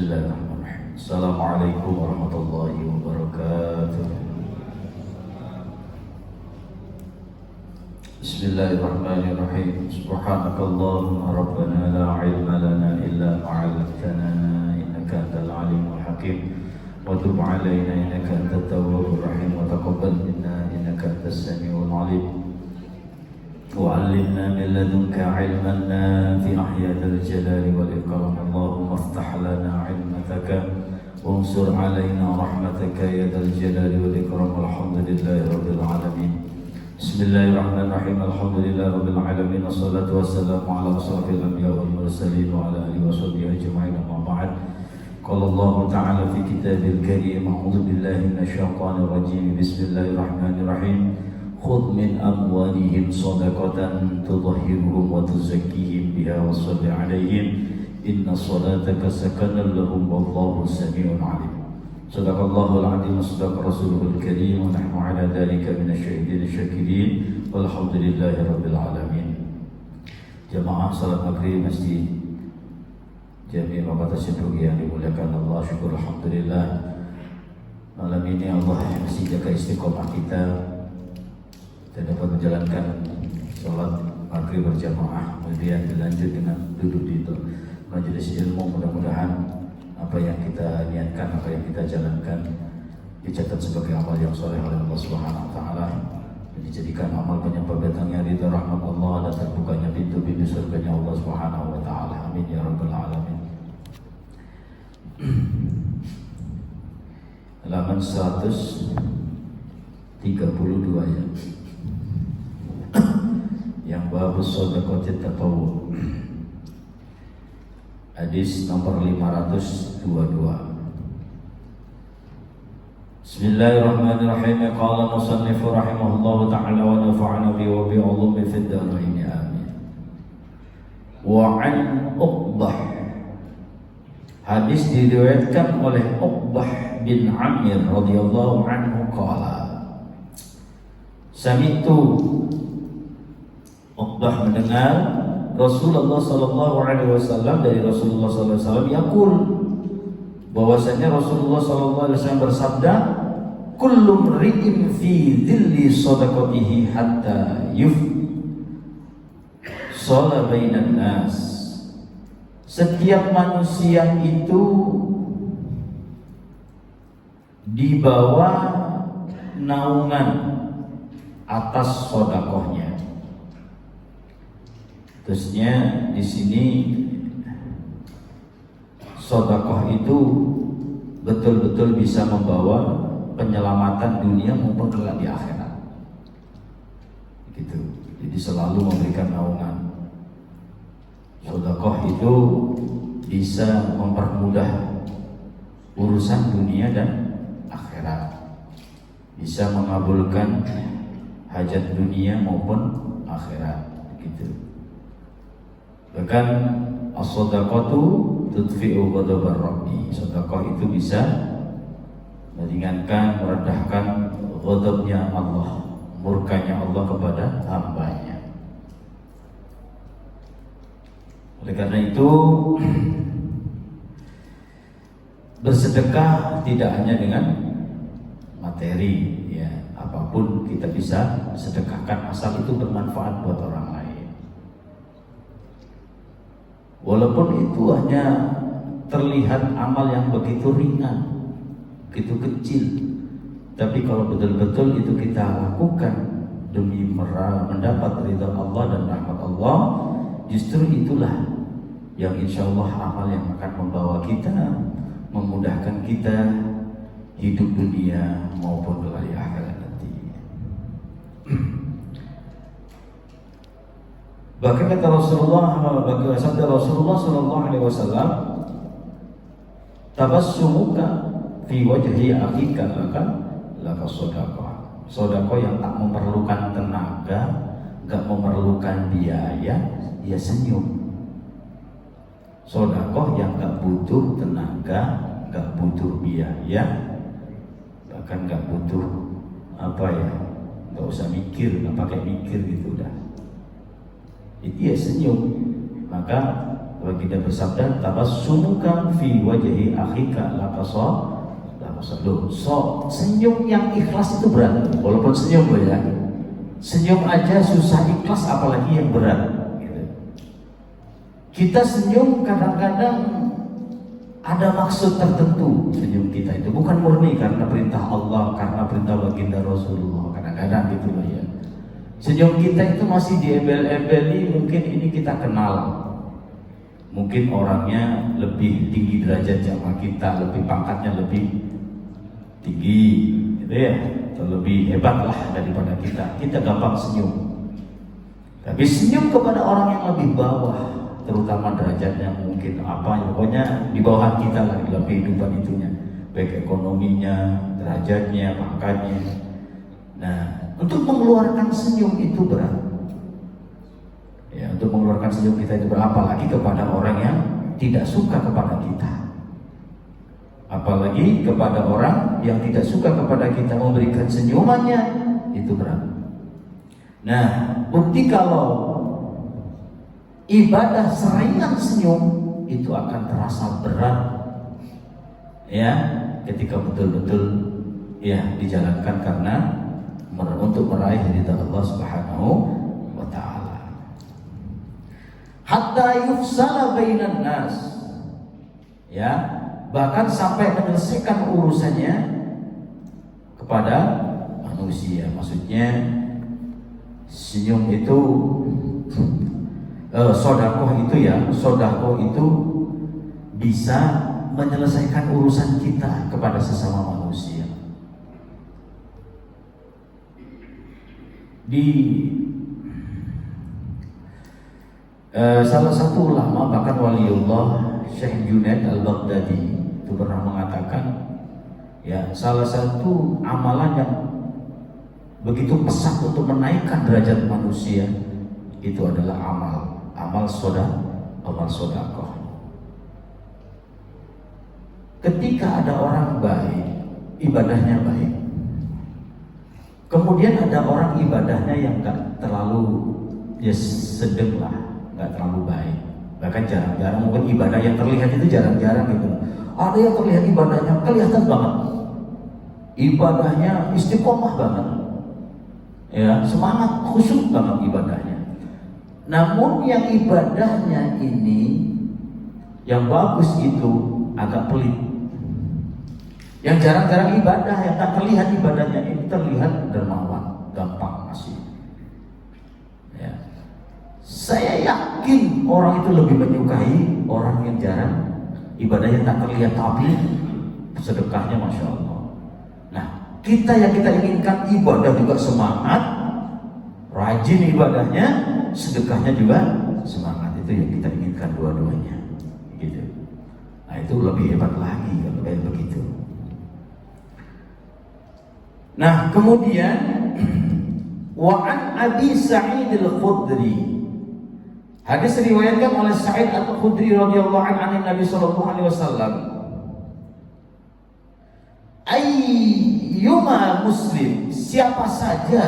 Bismillahirrahmanirrahim. Assalamualaikum warahmatullahi wabarakatuh. Bismillahirrahmanirrahim. Subhanakallahumma rabbana la ilma lana illa ma 'allamtana innaka antal alimul hakim. Wa tub 'alaina innaka antat tawwabur rahim wa taqabbal minna innaka antas samiul 'alim. وعلمنا من لدنك علما نافعا يا ذا الجلال والإكرام اللهم افتح لنا علمتك وانصر علينا رحمتك يا ذا الجلال والإكرام والحمد لله رب العالمين بسم الله الرحمن الرحيم الحمد لله رب العالمين والصلاة والسلام على أشرف الأنبياء والمرسلين وعلى آله وصحبه أجمعين أما بعد قال الله تعالى في كتابه الكريم أعوذ بالله من الشيطان الرجيم بسم الله الرحمن الرحيم خذ من أموالهم صدقة تطهرهم وتزكيهم بها وصل عليهم إن صلاتك سكن لهم والله سميع عليم صدق الله العظيم وصدق رسوله الكريم ونحن على ذلك من الشاهدين الشاكرين والحمد لله رب العالمين. Jamaah salat maghrib masjid Jami Bapak Tasyiduk yang dimuliakan Allah, syukur alhamdulillah malam ini Allah masih jaga istiqomah kita dan dapat menjalankan sholat maghrib berjamaah, kemudian dilanjut dengan duduk di majelis ilmu. Mudah-mudahan apa yang kita niatkan, apa yang kita jalankan dicatat sebagai amal yang soleh oleh Allah Subhanahu Wa Taala, dan dijadikan amal penyebab datangnya ridha rahmat Allah dan terbukanya pintu-pintu surganya Allah Subhanahu Wa Taala. Amin ya rabbal alamin. Halaman 132 ya. Yang babus shadaqatit tatawwu. Hadis nomor 522. Bismillahirrahmanirrahim. Qala musannif rahimahullahu ta'ala wa nafa'ana bi wa bi ulumi fid darain amin. Wa an Uqbah. Hadis diriwayatkan oleh Uqbah bin Amir radhiyallahu anhu qala Sami'tu, Uqbah mendengar Rasulullah sallallahu alaihi wasallam dari Rasulullah sallallahu alaihi wasallam yaqul, bahwasanya Rasulullah sallallahu alaihi wasallam bersabda, kullu mri'in fi dhilli shadaqatihi hatta yufsala bainan nas. Setiap manusia itu di bawah naungan atas sedekahnya. Terusnya di sini sedekah itu betul-betul bisa membawa penyelamatan dunia maupun kelak di akhirat. Gitu. Jadi selalu memberikan naungan. Sedekah itu bisa mempermudah urusan dunia dan akhirat. Bisa mengabulkan hajat dunia maupun akhirat. Gitu. Bahkan as-shadaqatu tudfi'u ghadabar rabbi. Sedekah itu bisa meringankan, meredahkan ghadabnya Allah, murkanya Allah kepada hambanya. Oleh karena itu bersedekah tidak hanya dengan materi, ya, apapun kita bisa sedekahkan asal itu bermanfaat buat orang lain. Walaupun itu hanya terlihat amal yang begitu ringan, begitu kecil, tapi kalau betul-betul itu kita lakukan demi mendapat ridha Allah dan rahmat Allah, justru itulah yang insya Allah amal yang akan membawa kita, memudahkan kita hidup dunia maupun di akhirat nanti. Bahkan kata Rasulullah, bagi sabda Rasulullah sallallahu alaihi wasallam, tabassumuka fi wajhi akhika laka shadaqah. Shadaqah yang tak memerlukan tenaga, enggak memerlukan biaya, ya senyum. Shadaqah yang enggak butuh tenaga, enggak butuh biaya, bahkan enggak butuh enggak usah mikir, enggak pakai mikir gitu dah. Itu ya senyum. Maka Baginda bersabda, tabassumuka fi wajhi akhika la qasa. Loh, senyum yang ikhlas itu berat. Walaupun senyum loh ya, senyum aja susah ikhlas, apalagi yang berat gitu. Kita senyum kadang-kadang ada maksud tertentu. Senyum kita itu bukan murni karena perintah Allah, karena perintah baginda Rasulullah. Kadang-kadang gitu loh ya. Senyum kita itu masih diembel-embeli, mungkin ini kita kenal, mungkin orangnya lebih tinggi derajat sama kita, lebih pangkatnya lebih tinggi gitu ya, atau lebih hebat lah daripada kita gampang senyum. Tapi senyum kepada orang yang lebih bawah, terutama derajatnya mungkin pokoknya di bawah kita lah dalam kehidupan itunya, baik ekonominya, derajatnya, pangkatnya. Nah, untuk mengeluarkan senyum itu berat ya, untuk mengeluarkan senyum kita itu berat, apalagi kepada orang yang tidak suka kepada kita, apalagi kepada orang yang tidak suka kepada kita, memberikan senyumannya itu berat. Nah, bukti kalau ibadah seringan senyum itu akan terasa berat ya, ketika betul-betul ya dijalankan karena untuk meraih ridha Allah Subhanahu wa ta'ala. Hatta yufsala bainan nas ya, bahkan sampai menyelesaikan urusannya kepada manusia. Maksudnya senyum itu sodakoh itu bisa menyelesaikan urusan kita kepada sesama manusia. Di salah satu ulama, bahkan waliullah, Syekh Junaid Al-Baghdadi itu pernah mengatakan ya, salah satu amalan yang begitu pesat untuk menaikkan derajat manusia itu adalah amal sodakoh. Ketika ada orang baik, ibadahnya baik, kemudian ada orang ibadahnya yang gak terlalu ya sedang lah, gak terlalu baik, bahkan jarang-jarang, mungkin ibadah yang terlihat itu jarang-jarang gitu. Ada yang terlihat ibadahnya kelihatan banget, ibadahnya istiqomah banget ya, semangat, khusyuk banget ibadahnya. Namun yang ibadahnya ini yang bagus itu agak pelit, yang jarang-jarang ibadah, yang tak terlihat ibadahnya ini terlihat dermawan, gampang masih ya. Saya yakin orang itu lebih menyukai orang yang jarang ibadahnya tak terlihat tapi sedekahnya Masya Allah. Nah, kita yang kita inginkan ibadah juga semangat, rajin ibadahnya, sedekahnya juga semangat, itu yang kita inginkan dua-duanya gitu. Nah, itu lebih hebat lagi kalau kayak begitu. Nah, kemudian wa an Abi Sa'id Al-Khudri, hadis diriwayatkan oleh Sa'id Al-Khudri radhiyallahu anhu Nabi sallallahu alaihi wasallam, ayyuma muslim, siapa saja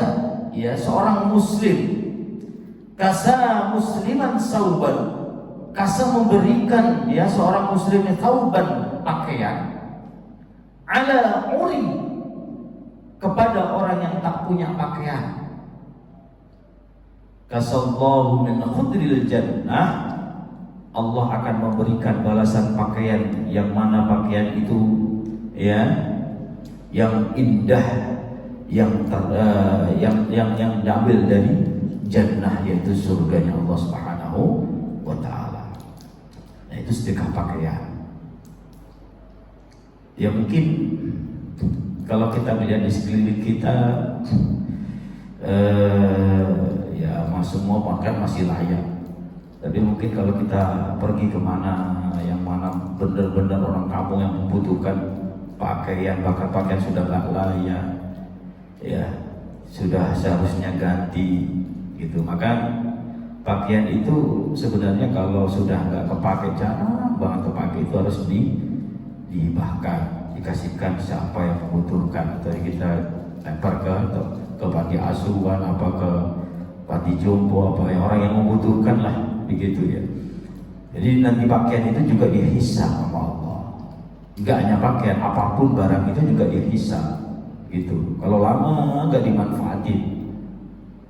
ya seorang muslim, kasa musliman sauban, kasa memberikan ya seorang muslim sauban, pakaian, ala uri, kepada orang yang tak punya pakaian, kasallahu min khudril jannah, Allah akan memberikan balasan pakaian yang mana pakaian itu ya yang indah, yang diambil dari jannah, yaitu surganya Allah Subhanahu wa ta'ala. Nah, itu sedekah pakaian. Ya mungkin kalau kita melihat di sekeliling kita ya semua pakaian masih layak. Tapi mungkin kalau kita pergi kemana yang mana benar-benar orang kampung yang membutuhkan pakaian, bahkan pakaian sudah nggak layak, ya sudah seharusnya ganti gitu. Maka pakaian itu sebenarnya kalau sudah nggak kepake, jarang banget kepake, itu harus dihibahkan, dikasihkan siapa yang membutuhkan, atau kita lempar ke panti asuhan, apa ke panti jompo, apa yang orang yang membutuhkan lah begitu ya. Jadi nanti pakaian itu juga dihisab sama Allah. Enggak hanya pakaian, apapun barang itu juga dihisab gitu. Kalau lama enggak dimanfaatin,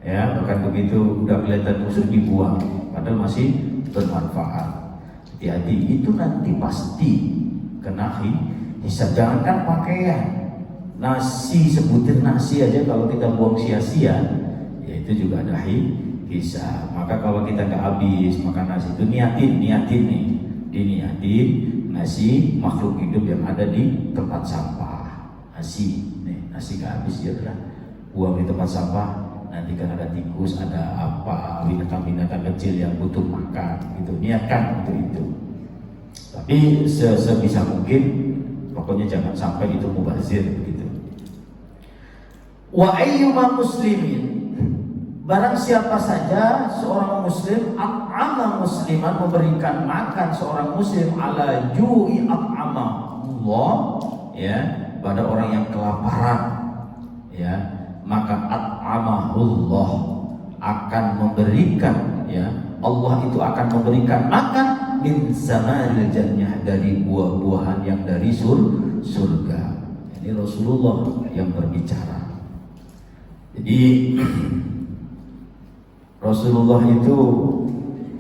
ya bahkan begitu udah kelihatan busuk dibuang, padahal masih bermanfaat. Hati-hati, itu nanti pasti kena hisab. Jangankan pakaian, nasi, sebutir nasi aja kalau kita buang sia-sia, ya itu juga ada hisab. Maka kalau kita nggak habis makan nasi itu niatin diniatin nasi makhluk hidup yang ada di tempat sampah. Nasi nggak habis ya udah buang di tempat sampah. Nanti kan ada tikus, ada apa, binatang-binatang kecil yang butuh makan gitu. Niatkan untuk itu. Tapi sebisa mungkin pokoknya jangan sampai itu mubazir begitu. Wa ayyuma muslimin, barang siapa saja seorang muslim at'ama musliman, memberikan makan seorang muslim ala ju'i at'ama Allah, ya, pada orang yang kelaparan, ya, maka at'amahullah, akan memberikan, ya, Allah itu akan memberikan makan min samaril jannah, dari buah-buahan yang dari surga. Ini Rasulullah yang berbicara. Jadi Rasulullah itu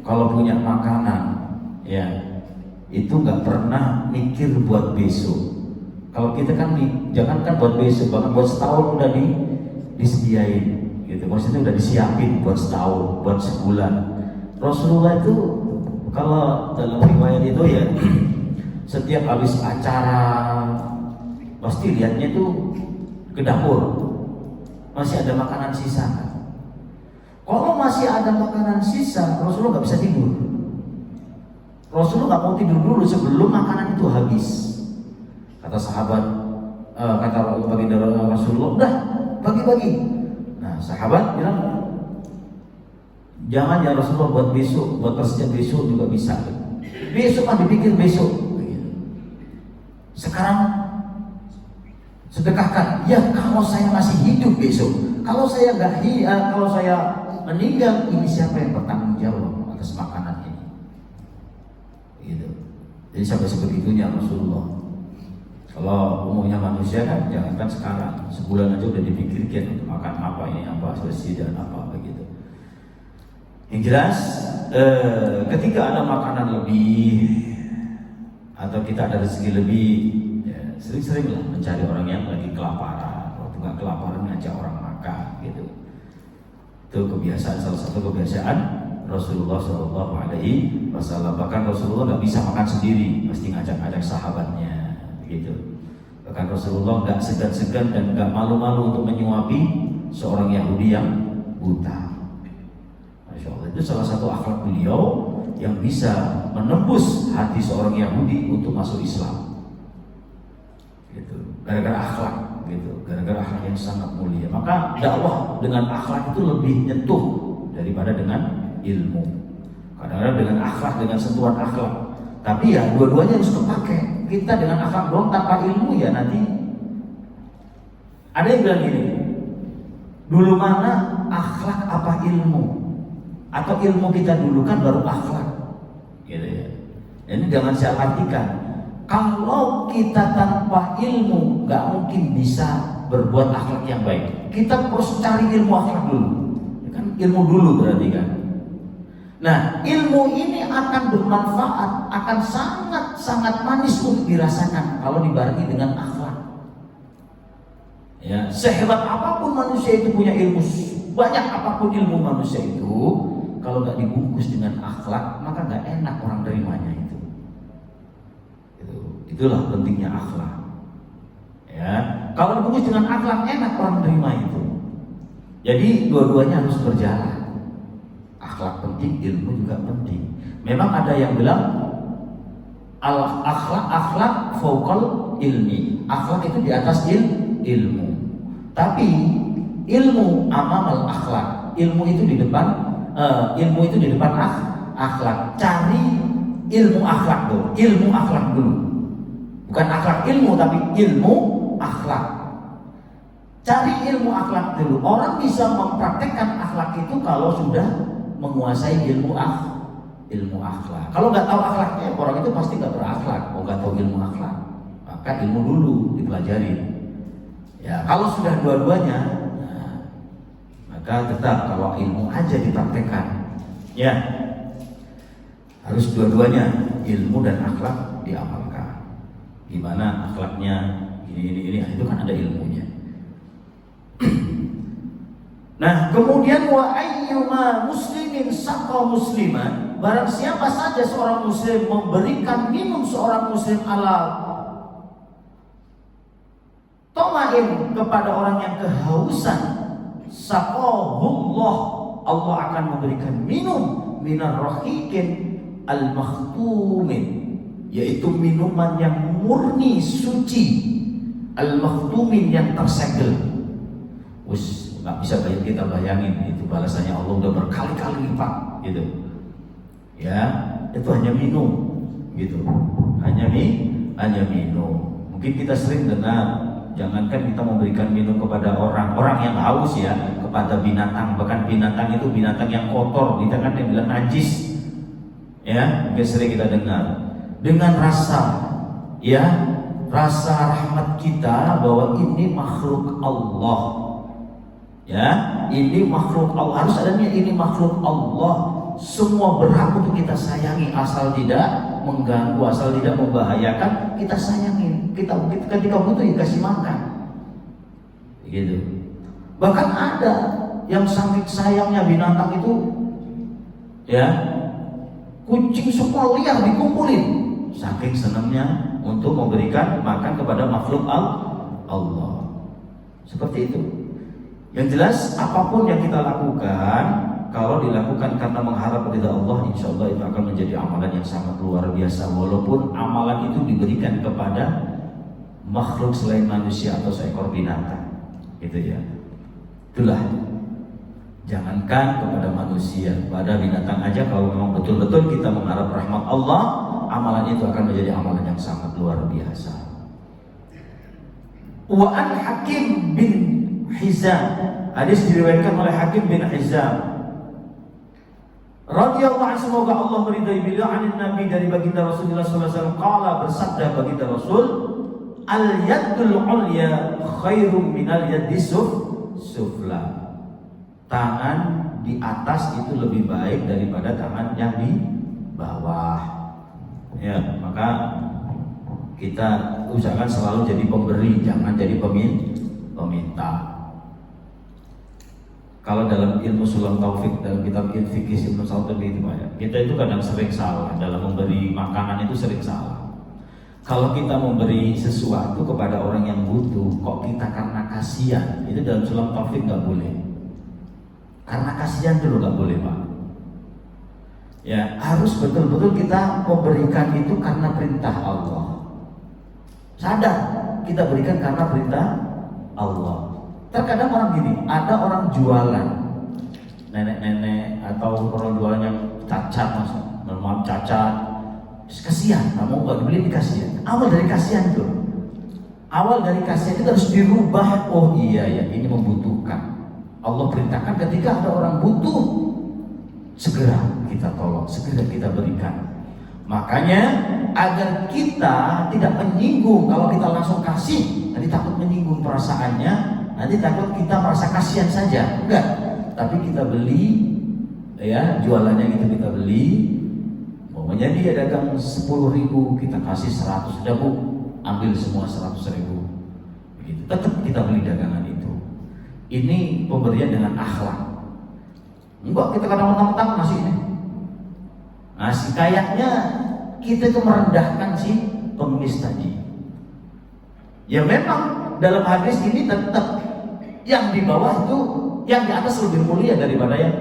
kalau punya makanan, ya, itu nggak pernah mikir buat besok. Kalau kita kan jangankan buat besok, bahkan buat setahun udah disediain, gitu. Maksudnya udah disiapin buat setahun, buat sebulan. Rasulullah itu kalau dalam riwayat itu ya, setiap habis acara pasti lihatnya tuh ke dapur, masih ada makanan sisa. Kalau masih ada makanan sisa, Rasulullah nggak bisa tidur. Rasulullah nggak mau tidur dulu sebelum makanan itu habis. Kata sahabat, kata baginda Rasulullah, udah bagi-bagi. Nah, sahabat bilang, jangan ya Rasulullah, buat besok, buat persediaan besok juga bisa. Besok kan dipikir besok. Sekarang sedekahkan. Ya kalau saya masih hidup besok, kalau saya kalau saya meninggal, ini siapa yang bertanggung jawab atas makanan ini? Gitu. Jadi sampai sebegitunya Rasulullah. Kalau umumnya manusia kan, jangankan sekarang, sebulan aja udah dipikirkan untuk makan apa, ini apa, bersih dan apa begitu. Yang jelas, ketika ada makanan lebih atau kita ada rezeki lebih, ya, sering-seringlah mencari orang yang lagi kelaparan. Waktu nggak kelaparan, ngajak orang makan gitu. Itu kebiasaan, salah satu kebiasaan Rasulullah SAW. Bahkan Rasulullah nggak bisa makan sendiri, pasti ngajak-ngajak sahabatnya, gitu. Bahkan Rasulullah nggak segan-segan dan nggak malu-malu untuk menyuapi seorang Yahudi yang buta. Masya Allah, itu salah satu akhlak beliau yang bisa menembus hati seorang Yahudi untuk masuk Islam. Gitu. Gara-gara akhlak, gitu. Gara-gara akhlak yang sangat mulia. Maka dakwah dengan akhlak itu lebih nyentuh daripada dengan ilmu. Kadang-kadang dengan akhlak, dengan sentuhan akhlak. Tapi ya dua-duanya harus terpakai. Kita dengan akhlak doang tanpa ilmu, ya nanti ada yang bilang gini, dulu mana akhlak apa ilmu? Atau ilmu kita dulu kan baru akhlak, gitu ya. Ini jangan saya artikan, kalau kita tanpa ilmu nggak mungkin bisa berbuat akhlak yang baik. Kita harus cari ilmu akhlak dulu, ya kan? Ilmu dulu berarti kan. Nah, ilmu ini akan bermanfaat, akan sangat-sangat manis untuk dirasakan kalau dibarengi dengan akhlak. Ya, sehebat apapun manusia itu punya ilmu, banyak apapun ilmu manusia itu, kalau nggak dibungkus dengan akhlak, maka nggak enak orang terimanya itu. Itulah pentingnya akhlak. Ya, kalau dibungkus dengan akhlak, enak orang terima itu. Jadi dua-duanya harus berjalan. Akhlak penting, ilmu juga penting. Memang ada yang bilang akhlak fauqal ilmi. Akhlak itu di atas ilmu. Tapi ilmu amamal akhlak. Ilmu itu di depan akhlak. Cari ilmu akhlak dulu. Ilmu akhlak dulu. Bukan akhlak ilmu, tapi ilmu akhlak. Cari ilmu akhlak dulu. Orang bisa mempraktekkan akhlak itu kalau sudah menguasai ilmu ilmu akhlak. Kalau nggak tahu akhlaknya, orang itu pasti nggak berakhlak. Kalau nggak tahu ilmu akhlak, maka ilmu dulu dipelajari. Ya, kalau sudah dua-duanya, nah, maka tetap kalau ilmu aja dipraktekkan, ya harus dua-duanya, ilmu dan akhlak diamalkan. Gimana akhlaknya? Ini, itu kan ada ilmunya. Nah, kemudian wa ayyuma muslimin saqa musliman, barang siapa saja seorang muslim memberikan minum seorang muslim ala tomain kepada orang yang kehausan, saqahullah, Allah akan memberikan minum minar rahiqin al-makhtumin, yaitu minuman yang murni suci, al-makhtumin yang tersegel. Nggak bisa kita bayangin itu balasannya Allah udah berkali-kali lipat gitu. Ya, itu hanya minum gitu. Hanya minum. Mungkin kita sering dengar, jangankan kita memberikan minum kepada orang yang haus ya, kepada binatang, bahkan binatang itu binatang yang kotor, kita kan yang bilang najis. Ya, mungkin sering kita dengar. Dengan rasa rahmat kita bahwa ini makhluk Allah. Ya, ini makhluk Allah, harus adanya ini makhluk Allah. Semua berhak untuk kita sayangi, asal tidak mengganggu, asal tidak membahayakan, kita sayangin. Kita ketika butuh dikasih makan. Gitu. Bahkan ada yang saking sayangnya binatang itu, ya, kucing semua liar dikumpulin, saking senangnya untuk memberikan makan kepada makhluk Allah. Seperti itu. Yang jelas apapun yang kita lakukan, kalau dilakukan karena mengharap ridha Allah, insya Allah itu akan menjadi amalan yang sangat luar biasa. Walaupun amalan itu diberikan kepada makhluk selain manusia atau seekor binatang, gitu ya. Itulah, jangankan kepada manusia, pada binatang aja kalau memang betul-betul kita mengharap rahmat Allah, amalan itu akan menjadi amalan yang sangat luar biasa. Wa an Hakim bin Hizam, hadis diriwayatkan oleh Hakim bin Hizam radhiyallahu anhu, semoga Allah meridai beliau, anin Nabi, dari baginda Rasulullah SAW, qala, bersabda baginda Rasul, al yadul ulya khairum minal yadis sufla, tangan di atas itu lebih baik daripada tangan yang di bawah. Ya, maka kita usahakan selalu jadi pemberi, jangan jadi peminta. Kalau dalam ilmu Sulam Taufik, dalam kitab Fikih Ibnu Saud itu banyak, kita itu kadang sering salah dalam memberi makanan, itu sering salah. Kalau kita memberi sesuatu kepada orang yang butuh, kok kita karena kasihan, itu dalam Sulam Taufik nggak boleh. Karena kasihan dulu nggak boleh, Pak. Ya, harus betul-betul kita memberikan itu karena perintah Allah. Sadar kita berikan karena perintah Allah. Terkadang orang gini, ada orang jualan, nenek-nenek atau orang jualan yang cacat, maaf cacat, kasihan, kamu nggak dibeli dikasih. Awal dari kasihan tuh, awal dari kasihan itu harus dirubah. Oh iya ya, ini membutuhkan. Allah perintahkan ketika ada orang butuh, segera kita tolong, segera kita berikan. Makanya agar kita tidak menyinggung, kalau kita langsung kasih, nanti takut menyinggung perasaannya. Nanti takut kita merasa kasihan saja, enggak. Tapi kita beli, ya jualannya itu kita beli. Pokoknya dia dagang 10.000, kita kasih 100, sudah Bu, ambil semua 100.000. Begitu. Tetap kita beli dagangan itu. Ini pemberian dengan akhlak. Enggak, kita kadang mentang-mentang ngasih ini. Ngasih kayaknya kita itu merendahkan si pengemis tadi. Ya memang dalam hadis ini tetap yang di bawah itu, yang di atas lebih mulia daripada yang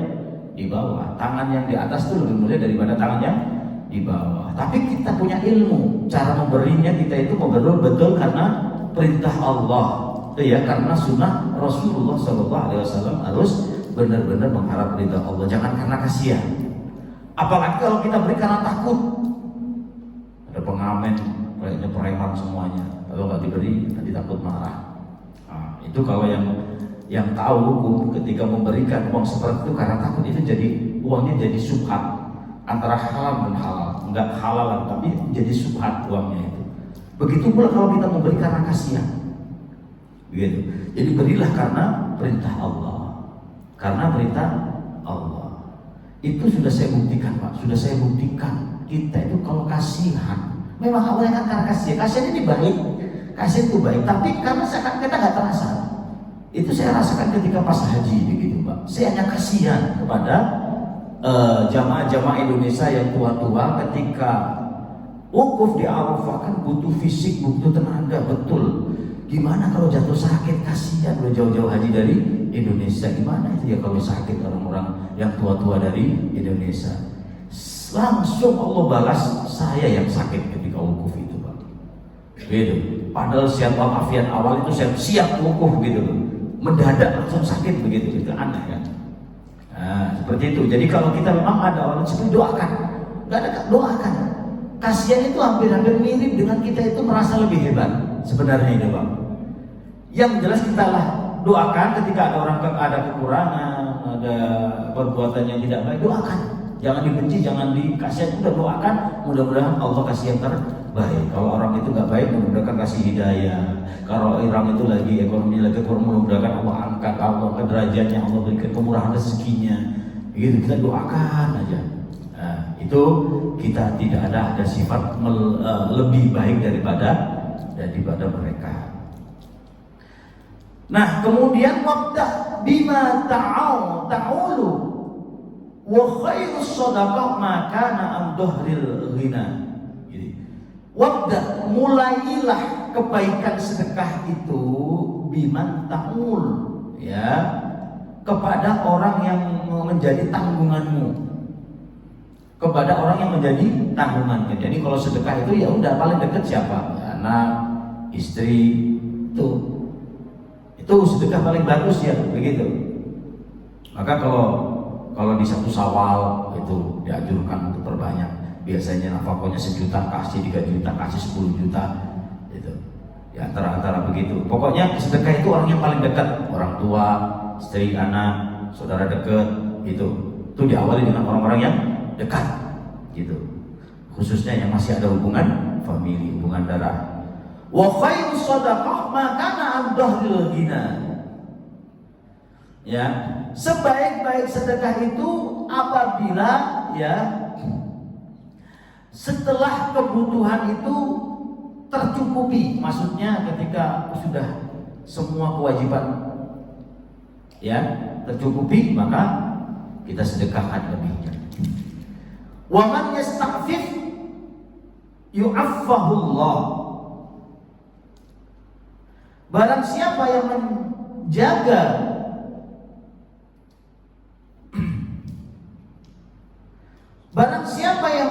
di bawah. Tangan yang di atas itu lebih mulia daripada tangan yang di bawah. Tapi kita punya ilmu, cara memberinya kita itu memberi betul karena perintah Allah, ya, karena sunnah Rasulullah SAW, harus benar-benar mengharap ridha Allah, jangan karena kasihan. Apalagi kalau kita beri karena takut, ada pengamen kayaknya preman semuanya, kalau nggak diberi nanti takut marah. Nah, itu kalau yang tahu hukum, ketika memberikan uang seperti itu karena takut, itu jadi uangnya jadi subhat, antara halal dan halal, enggak halal tapi menjadi subhat uangnya itu. Begitu pula kalau kita memberi karena kasihan, begitu. Jadi berilah karena perintah Allah, karena perintah Allah. Itu sudah saya buktikan Pak, sudah saya buktikan. Kita itu kalau kasihan, memang awalnya kan karena kasihan. Kasihan ini baik, kasihan itu baik. Tapi karena kita nggak terasa. Itu saya rasakan ketika pas haji begitu Pak. Saya hanya kasihan kepada jamaah-jamaah Indonesia yang tua-tua ketika wukuf di Arafah kan butuh fisik, butuh tenaga, betul. Gimana kalau jatuh sakit, kasihan udah jauh-jauh haji dari Indonesia. Gimana itu ya kalau sakit orang-orang yang tua-tua dari Indonesia. Langsung Allah balas saya yang sakit ketika wukuf itu Pak. Gitu. Padahal siap walafiat awal itu saya siap wukuf gitu. Mendadak langsung sakit begitu. Itu aneh kan. Nah, seperti itu. Jadi kalau kita memang ada orang seperti doakan, nggak ada doakan. Kasihan itu hampir-hampir mirip dengan kita itu merasa lebih hebat sebenarnya itu Bang. Yang jelas kita lah doakan ketika ada orang ada kekurangan, ada perbuatan yang tidak baik, doakan. Jangan dibenci, jangan dikasihan, udah doakan. Mudah-mudahan Allah kasih yang terbaik. Kalau orang itu nggak baik, mudah-mudahan kasih hidayah. Kalau orang itu lagi ekonomi lagi kurang, mudah-mudahan Allah angkat, Allah ke derajatnya, Allah berikan kemurahan rezekinya. Begitu kita doakan aja. Nah, itu kita tidak ada sifat lebih baik daripada mereka. Nah, kemudian wabda bima ta'ulu wa khairus shadaqah ma kana an dhahril ghina. Jadi, wabda mulailah kebaikan sedekah itu biman ta'ul, ya, kepada orang yang menjadi tanggunganmu. Kepada orang yang menjadi tanggungannya. Jadi kalau sedekah itu ya udah paling dekat siapa? Anak, istri, itu sedekah paling bagus ya, begitu. Maka kalau di satu Syawal itu dianjurkan untuk perbanyak. Biasanya nafkahnya 1 juta, kasih 3 juta, kasih 10 juta, gitu. Ya antara begitu. Pokoknya sedekah itu orang yang paling dekat, orang tua, istri, anak, saudara dekat, gitu. Itu diawali dengan orang-orang yang dekat, gitu. Khususnya yang masih ada hubungan famili, hubungan darah. Wa khairus shadaqah ma kana an dhahril ghina. Ya, sebaik-baik sedekah itu apabila ya setelah kebutuhan itu tercukupi. Maksudnya ketika sudah semua kewajiban ya tercukupi, maka kita sedekahkan lebihnya. Wa man yasta'fif yu'affahullah. Barang siapa yang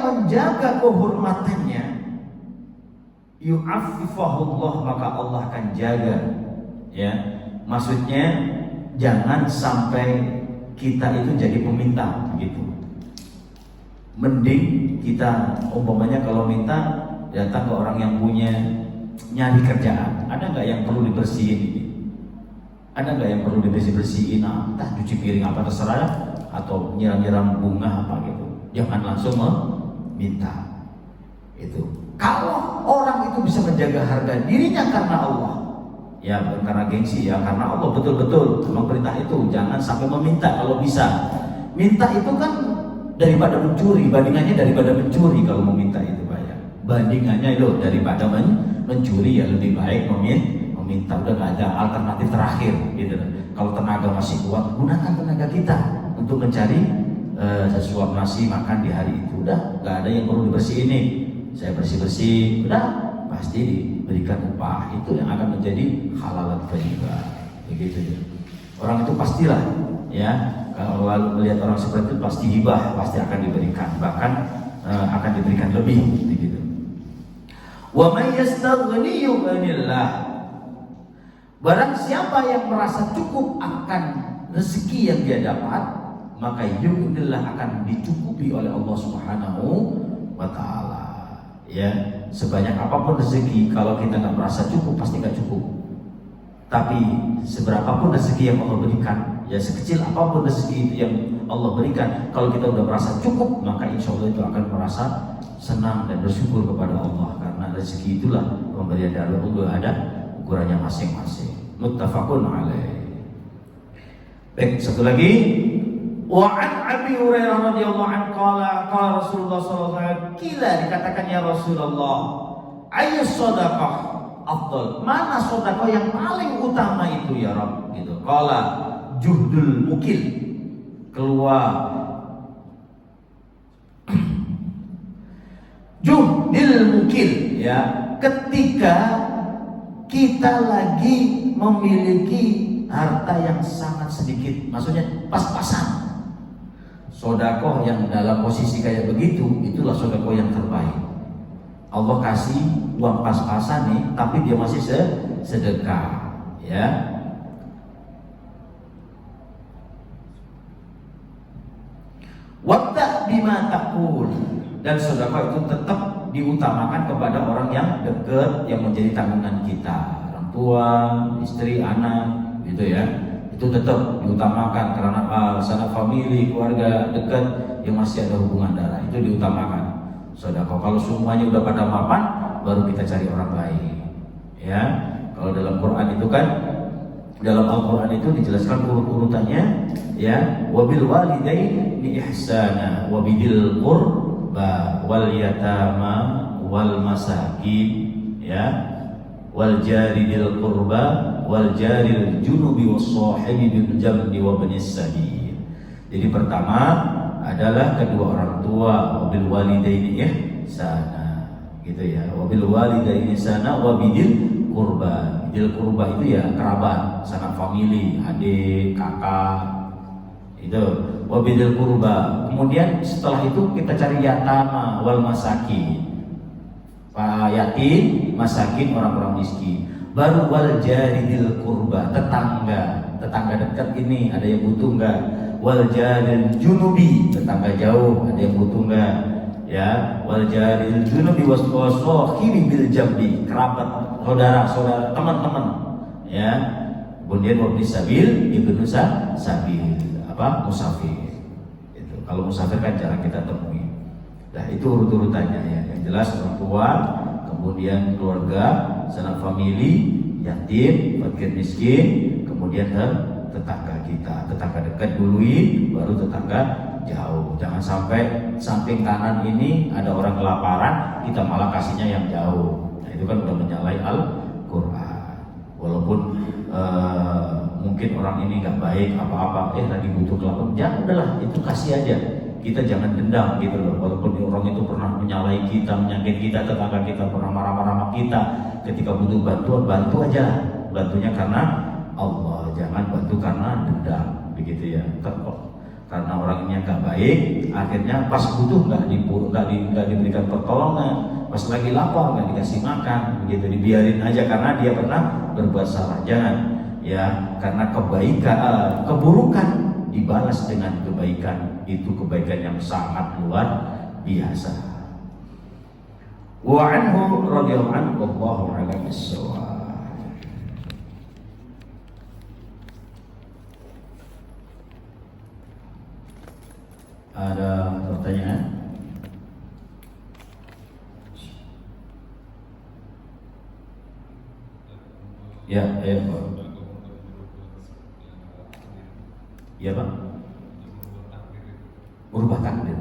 menjaga kehormatannya, yu'affifahullah, maka Allah akan jaga. Ya, maksudnya jangan sampai kita itu jadi peminta begitu. Mending kita umpamanya kalau minta datang ke orang yang punya, nyari kerjaan. Ada nggak yang perlu dibersihin ini? Ada nggak yang perlu dibersihin? Nah, entah cuci piring apa terserah, atau nyiram-nyiram bunga apa gitu. Jangan langsung meminta. Itu. Kalau orang itu bisa menjaga harga dirinya karena Allah, ya bukan karena gengsi, ya karena Allah, betul-betul memang perintah itu jangan sampai meminta. Kalau bisa minta itu kan daripada mencuri, bandingannya daripada mencuri. Kalau meminta itu banyak bandingannya itu daripada mencuri, ya lebih baik meminta. Udah gak ada alternatif terakhir gitu. Kalau tenaga masih kuat, gunakan tenaga kita untuk mencari sesuap nasi makan di hari itu. Udah gak ada yang perlu dibersihin nih, saya bersih-bersih, udah pasti diberikan upah. Itu yang akan menjadi halalan thayyibah. Begitu ya. Orang itu pastilah ya, kalau lalu melihat orang seperti itu pasti hibah, pasti akan diberikan, bahkan akan diberikan lebih begitu. Wa may yastaghni yughnillah. Barang siapa yang merasa cukup akan rezeki yang dia dapat, maka yughnillah akan dicukupi oleh Allah Subhanahu wa taala. Ya, sebanyak apapun rezeki, kalau kita nggak merasa cukup pasti nggak cukup. Tapi seberapapun rezeki yang Allah berikan, ya sekecil apapun rezeki itu yang Allah berikan. Kalau kita udah merasa cukup, maka insya Allah itu akan merasa senang dan bersyukur kepada Allah, karena rezeki itulah pemberian dari Allah, ada ukurannya masing-masing. Muttafaqun alaih. Baik, satu lagi. Wa an Abi Hurairah radhiyallahu anhu qala Rasulullah sallallahu alaihi wasallam, kila dikatakan ya Rasulullah, ayyus shadaqah afdal? Mana sedekah yang paling utama itu ya Rabb? Gitu. Qala juhdul mukil, keluar juhdil mukil, ya, ketika kita lagi memiliki harta yang sangat sedikit, maksudnya pas-pasan. Sedekah yang dalam posisi kayak begitu, itulah sedekah yang terbaik. Allah kasih uang pas-pasan nih, tapi dia masih sedekah, ya. Wabda bima taqul, dan sedekah itu tetap diutamakan kepada orang yang dekat, yang menjadi tanggungan kita, orang tua, istri, anak, gitu ya. Itu tetap diutamakan karena sanak famili, keluarga dekat yang masih ada hubungan darah, itu diutamakan. Sedekah. Kalau semuanya udah pada mapan, baru kita cari orang lain, ya. Kalau dalam Quran itu kan, dalam Al-Quran itu dijelaskan urut-urutannya, ya. Wabil walidaini ihsana wabidil qurba wal yatama wal masakin, ya, wal jari dil qurba wal jaril junubi was sahibi bil jambi wa banis sabil. Jadi pertama adalah kedua orang tua, wabil walidaini ihsana, gitu ya. Wabil walidaini ihsana wabidil qurba. Bidil qurba itu ya kerabat, sanak famili, adik, kakak, itu wabidil qurba. Kemudian setelah itu kita cari yatama wal masakin, yatim, masakin, orang-orang miskin. Baru wal jaridil qurba, tetangga dekat ini ada yang butuh enggak? Wal jaril junubi, tetangga jauh ada yang butuh enggak? Ya, wal jaril junubi wasakhibi bil jambi, kerabat, saudara, teman-teman, ya. Kemudian wabni sabil, ibnu sabil, musafir. Itu kalau musafir kan jarang kita temui. Nah, itu urut-urutannya, ya. Yang jelas orang tua, kemudian keluarga, sanak famili, yatim, fakir miskin, kemudian tetangga kita, tetangga dekat dului, baru tetangga jauh. Jangan sampai samping kanan ini ada orang kelaparan, kita malah kasihnya yang jauh. Nah, itu kan udah menyalahi Al-Quran. Walaupun mungkin orang ini nggak baik apa-apa, lagi butuh kelapa, jangan, udahlah itu kasih aja. Kita jangan dendam gitu loh. Walaupun orang itu pernah menyalahi kita, menyakiti kita, tetangga kita pernah marah-marah sama kita, ketika butuh bantuan, bantu aja. Bantunya karena Allah, jangan bantu karena dendam, begitu ya. Karena orangnya nggak baik, akhirnya pas butuh nggak diberikan pertolongan, pas lagi lapar nggak dikasih makan, begitu, dibiarin aja karena dia pernah berbuat salah. Jangan, ya, karena kebaikan, keburukan dibalas dengan kebaikan, itu kebaikan yang sangat luar biasa. Wa anhu radhiyallahu anhu wallahu a'lam bissawab. Ada pertanyaan? Ya, Pak. Ya, Pak. Merubah takdir.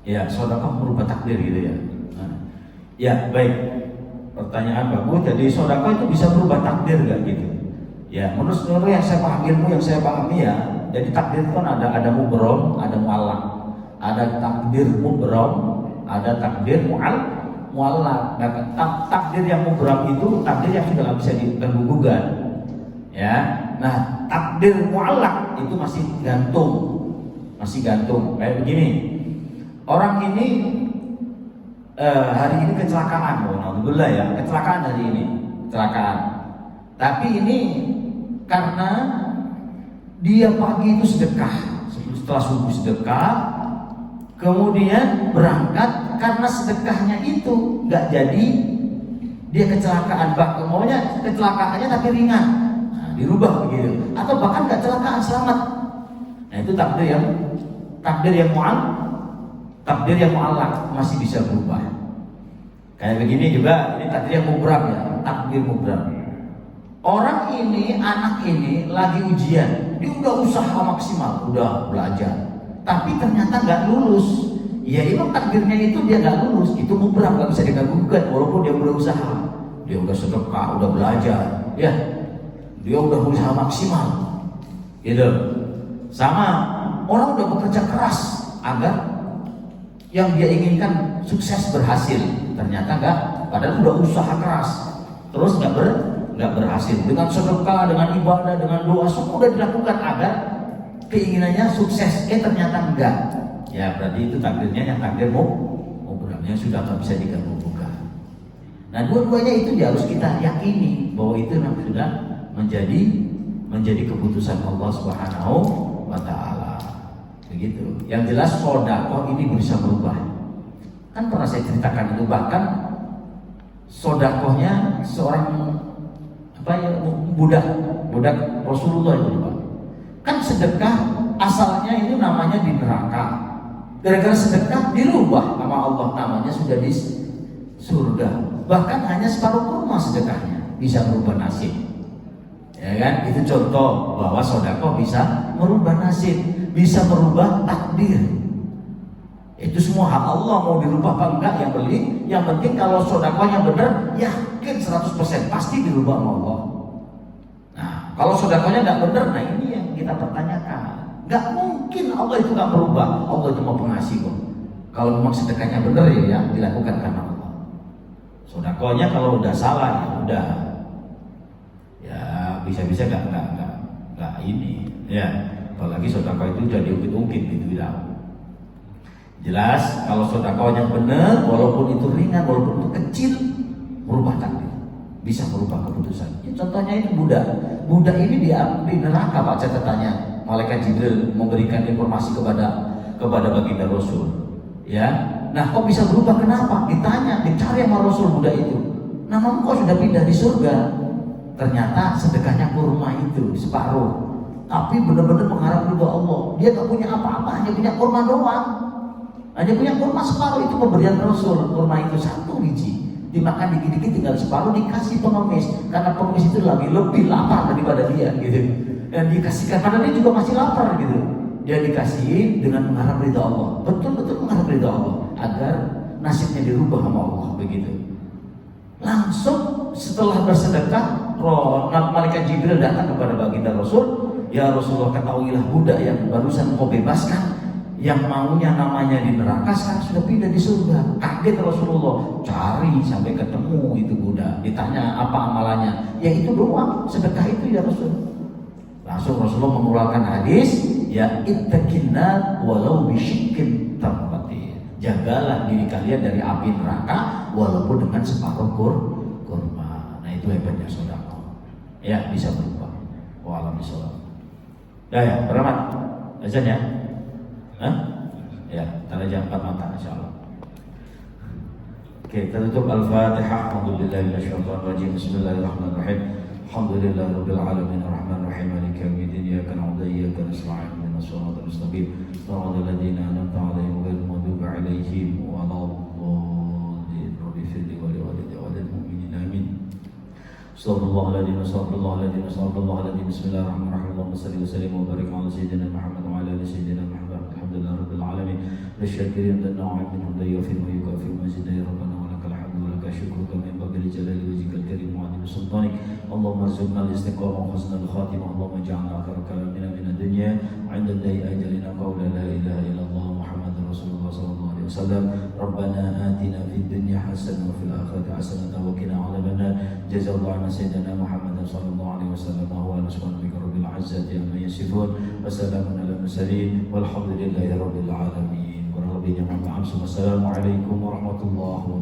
Ya, sedekah merubah takdir gitu ya. Nah, ya, baik. Pertanyaan bagus. Jadi sedekah itu bisa merubah takdir nggak gitu? Ya, menurut yang saya pahami, ilmu yang saya pahami ya. Jadi takdir itu kan ada mubrom, ada mu'allaq. Ada takdir mubrom, ada takdir mu'allaq. Nah, takdir yang mubrom itu takdir yang sudah nggak bisa diganggu-gugat. Ya. Nah, takdir mu'allaq itu masih gantung. Kayak begini. Orang ini hari ini kecelakaan, alhamdulillah ya, kecelakaan hari ini, kecelakaan. Tapi ini karena dia pagi itu sedekah, setelah subuh sedekah, kemudian berangkat, karena sedekahnya itu nggak jadi, dia kecelakaan, bahkan maunya kecelakaannya tapi ringan, nah, dirubah begitu, atau bahkan nggak kecelakaan, selamat. Nah itu takdir yang mu'allaq masih bisa berubah. Kayak begini juga, ini takdir yang mubram ya, takdir mubram. Orang ini, anak ini lagi ujian, dia udah usaha maksimal, udah belajar, tapi ternyata nggak lulus. Ya emang takdirnya itu dia nggak lulus, itu mubram, nggak bisa diganggu-gugat walaupun dia udah usaha, dia udah sedekah, udah belajar, ya, dia udah usaha maksimal, gitu. Sama orang udah bekerja keras agar yang dia inginkan sukses berhasil, ternyata enggak, padahal udah usaha keras, terus nggak berhasil. Dengan sedekah, dengan ibadah, dengan doa, semua udah dilakukan agar keinginannya sukses, ternyata enggak. Ya berarti itu takdirnya yang takdir mubram yang sudah nggak bisa diganggu-gugat. Nah dua-duanya itu harus kita yakini bahwa itu sudah menjadi keputusan Allah Subhanahu wa Ta'ala. Begitu. Yang jelas sedekah ini bisa berubah. Kan pernah saya ceritakan itu, bahkan sedekahnya seorang budak Rasulullah itu, Pak. Kan sedekah asalnya itu namanya di neraka. Gara-gara sedekah dirubah sama Allah, namanya sudah di surga. Bahkan hanya separuh kurma sedekahnya bisa merubah nasib. Ya kan? Itu contoh bahwa sedekah bisa merubah nasib, bisa merubah takdir. Itu semua hak Allah, mau dirubah apa enggak yang penting kalau sedekahnya benar, yakin 100% pasti dirubah sama Allah. Nah, kalau sedekahnya enggak benar, nah ini yang kita pertanyakan. Enggak mungkin Allah itu enggak berubah. Allah itu mau pengasih kok. Kalau memang sedekahnya benar ya dilakukan karena Allah. Sedekahnya kalau udah salah ya udah. Ya bisa-bisa enggak ini. Ya, apalagi sedekah itu udah diungkit-ungkit gitu ya. Jelas kalau sedekahnya benar, walaupun itu ringan, walaupun itu kecil, merubah takdir, bisa merubah keputusan. Ya, contohnya itu budak ini di neraka, Pak, catatannya. Malaikat Jibril memberikan informasi kepada baginda Rasul. Ya, nah kok bisa berubah? Kenapa? Ditanya, dicari sama Rasul budak itu. Namamu kok sudah pindah di surga? Ternyata sedekahnya kurma itu separuh, tapi benar-benar mengharap ridho Allah. Dia gak punya apa-apa, hanya punya kurma doang. Hanya punya kurma separuh, itu pemberian Rasul. Kurma itu 1 biji, dimakan dikit-dikit tinggal separuh, dikasih pengemis. Karena pengemis itu lagi lebih lapar daripada dia gitu. Dan dikasihkan, karena dia juga masih lapar gitu. Dia dikasih dengan mengharap ridha Allah. Betul-betul mengharap ridha Allah agar nasibnya dirubah sama Allah begitu. Langsung setelah bersedekah, malaikat Jibril datang kepada baginda Rasul. Ya Rasulullah, ketahuilah budak yang barusan kau bebaskan, yang maunya namanya di neraka sekarang sudah pindah di surga. Kaget Rasulullah, cari sampai ketemu itu budak. Ditanya apa amalannya? Ya itu doang, sedekah itu ya Rasul. Langsung Rasulullah mengeluarkan hadis, ya ittaqinnar walau bisyikkin tamratin. Jagalah diri kalian dari api neraka walaupun dengan separuh kurma. Nah itu hebatnya sedekah. Ya bisa berubah. Wallahu a'lam. Ya, beramat. Azan ya? Hah? Ya, tanda jam 4 mata insyaallah. Oke, kita tutup Al-Fatihah. Alhamdulillah minasyaitonir rajim. Bismillahirrahmanirrahim. Alhamdulillah rabbil alamin arrahmanir rahim maliki yaumiddin iyyaka na'budu wa iyyaka nasta'in ihdinas siratal mustaqim siratal ladzina an'amta 'alaihim ghairil maghdubi 'alaihim waladdallin rabbil ighfir li wa lil mu'minin amin. Sallallahu alaihi wasallam. Bismillahirrahmanirrahim. Allahumma shalli wa sallim wa barik 'ala sayyidina Muhammad wa 'ala ali sayyidina Muhammad. Alhamdulillah rabbil alamin. Wasyakirin dan na'imin hamdan yafi wa yukafi mazidai rabbana wa lakal hamdu wa lakal syukru kama yanbaghi li jalali wajhikal karim wa 'azimi sultanik. اللهم ارزقنا الاستقامة وحسن الخاتمة. اللهم اجعلنا آخر كلامنا من الدنيا عند انتهاء أجلنا قول لا إله إلا الله محمد رسول الله صلى الله عليه وسلم. ربنا آتنا في الدنيا حسنة وفي الآخرة حسنة وقنا عذاب النار. جزا الله عنا سيدنا محمد صلى الله عليه وسلم. وعلى سبحان رب العزة عما يصفون وسلام على المرسلين والحمد لله رب العالمين. Kurang lebihnya mohon maaf. Wassalamualaikum warahmatullahi wabarakatuh.